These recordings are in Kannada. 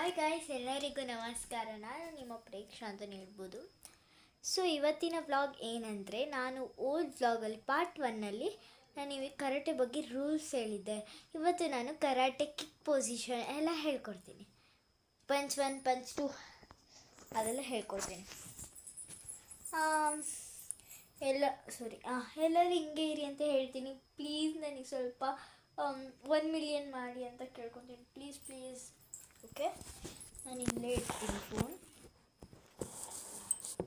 ಹಾಯ್ ಗಾಯ್ಸ್, ಎಲ್ಲರಿಗೂ ನಮಸ್ಕಾರ. ನಾನು ನಿಮ್ಮ ಪ್ರೇಕ್ಷಾ ಅಂತಲೇ ಹೇಳ್ಬೋದು. ಸೊ ಇವತ್ತಿನ ವ್ಲಾಗ್ ಏನಂದರೆ, ನಾನು ಓಲ್ಡ್ ವ್ಲಾಗಲ್ಲಿ ಪಾರ್ಟ್ 1ನಲ್ಲಿ ನಾನು ನಿಮಗೆ ಕರಾಟೆ ಬಗ್ಗೆ ರೂಲ್ಸ್ ಹೇಳಿದ್ದೆ. ಇವತ್ತು ನಾನು ಕರಾಟೆ ಕಿಕ್ ಪೊಸಿಷನ್ ಎಲ್ಲ ಹೇಳ್ಕೊಡ್ತೀನಿ. ಪಂಚ್ 1 ಪಂಚ್ 2 ಅದೆಲ್ಲ ಹೇಳ್ಕೊಡ್ತೀನಿ. ಎಲ್ಲರೂ ಹಿಂಗೆ ಇರಿ ಅಂತ ಹೇಳ್ತೀನಿ. ಪ್ಲೀಸ್ ನನಗೆ ಸ್ವಲ್ಪ 1 ಮಿಲಿಯನ್ ಮಾಡಿ ಅಂತ ಕೇಳ್ಕೊತೀನಿ. Please okay. ನಾನು ಇಲ್ಲೇ ಇಡ್ತೀನಿ ಫೋನ್.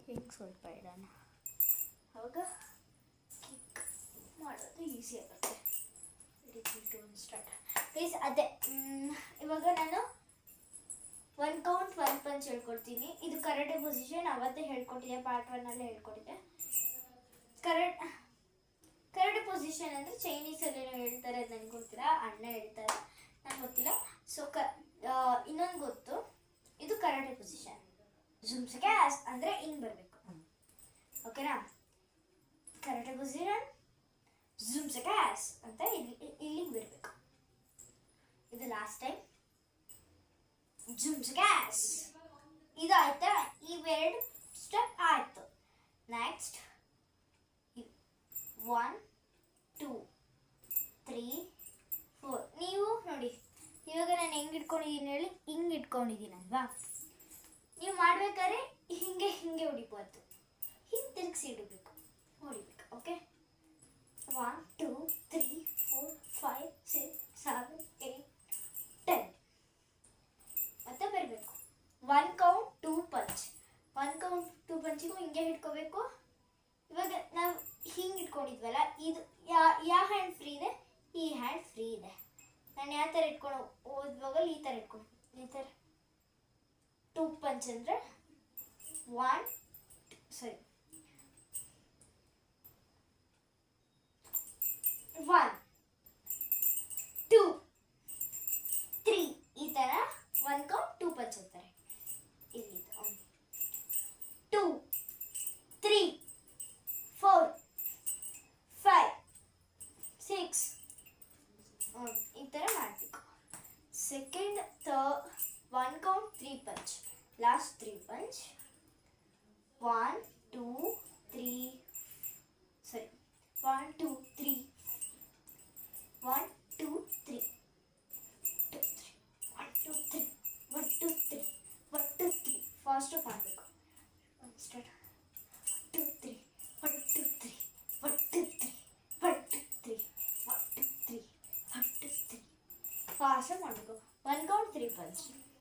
ಹಿಂಗೆ ಸ್ವಲ್ಪ ಇಡೋಣ, ಆವಾಗ ಕಿಕ್ ಮಾಡೋದು ಈಸಿ ಆಗುತ್ತೆ. Start please. ಅದೇ ಇವಾಗ ನಾನು 1 ಕೌಂಟ್ 1 ಪಂಚ್ ಹೇಳ್ಕೊಡ್ತೀನಿ. ಇದು ಕರಾಟೆ ಪೊಸಿಷನ್ ಅವತ್ತೇ ಹೇಳ್ಕೊಟ್ಟಿದ್ದೆ, ಪಾರ್ಟ್ 1ನಲ್ಲಿ ಹೇಳ್ಕೊಟ್ಟಿದ್ದೆ. ಕರಾಟೆ ಪೊಸಿಷನ್ ಅಂದರೆ ಚೈನೀಸಲ್ಲೇನೋ ಹೇಳ್ತಾರೆ, ಅದು ನನಗೆ ಗೊತ್ತಿಲ್ಲ, ಅಣ್ಣ ಹೇಳ್ತಾರೆ, ನಂಗೆ ಗೊತ್ತಿಲ್ಲ. ಸೊ ಇನ್ನೊಂದು ಗೊತ್ತು, ಇದು ಕರಾಟೆ ಪೊಸಿಷನ್. ಜುಮ್ಸ್ ಕ್ಯಾಸ್ ಅಂದರೆ ಹಿಂಗೆ ಬರಬೇಕು, ಓಕೆನಾ? ಕರಾಟೆ ಪೊಸಿಷನ್ ಜುಮ್ಸ್ ಕ್ಯಾಸ್ ಅಂತ ಇಲ್ಲಿಗೆ ಬರಬೇಕು. ಇದು ಲಾಸ್ಟ್ ಟೈಮ್ ಜುಮ್ಸ್ ಕ್ಯಾಸ್. ಇದು ಆಯ್ತಾ? ಇವೆರಡು ಸ್ಟೆಪ್ ಆಯಿತು. ನೆಕ್ಸ್ಟ್ 1 2 3 4. ನೀವು ನೋಡಿ, ಇವಾಗ ನಾನು ಹೆಂಗೆ ಇಟ್ಕೊಂಡಿದ್ದೀನಿ ಹೇಳಿ, ಹಿಂಗೆ ಇಟ್ಕೊಂಡಿದ್ದೀನಲ್ವಾ? ನೀವು ಮಾಡ್ಬೇಕಾದ್ರೆ ಹಿಂಗೆ ಹೊಡಿಬಾರ್ದು, ಹಿಂಗೆ ತಿರುಗಿಸಿ ಹೊಡಿಬೇಕು. ಓಕೆ, 1 2 3 4 5 6 7 8 10 ಮತ್ತೆ ಬರಬೇಕು. 1 ಕೌಂಟ್ 2 ಪಂಚ್. 1 ಕೌಂಟ್ 2 ಪಂಚಿಗೂ ಹಿಂಗೆ ಹಿಡ್ಕೋಬೇಕು. ಇವಾಗ ನಾವು ಹಿಂಗೆ ಇಟ್ಕೊಂಡಿದ್ವಲ್ಲ, ಇದು ಯಾವ ಹ್ಯಾಂಡ್ ಫ್ರೀ ಇದೆ, ಈ ಹ್ಯಾಂಡ್ ಫ್ರೀ ಇದೆ. ನಾನು ಯಾವ ಥರ ಇಟ್ಕೊಂಡು ಓದುವಾಗಲ್ಲ ಈ ಥರ ಇಟ್ಕೊಂಡು, ಈ ಥರ 2 ಪಂಚ್ ಅಂದರೆ 1 2 3 ಈ ಥರ 1 ಕೌಂಟ್ 2 ಪಂಚ್ ಅಂತಾರೆ. ಇಲ್ಲಿ 2 3 4 5 6 ಈ ಥರ ಮಾಡಬೇಕು. Second 1 count 3 punch, last 3 punch. 1 2 3 1 2 3 1 2 3 1 2 3 1 2 3 1 2 3 fast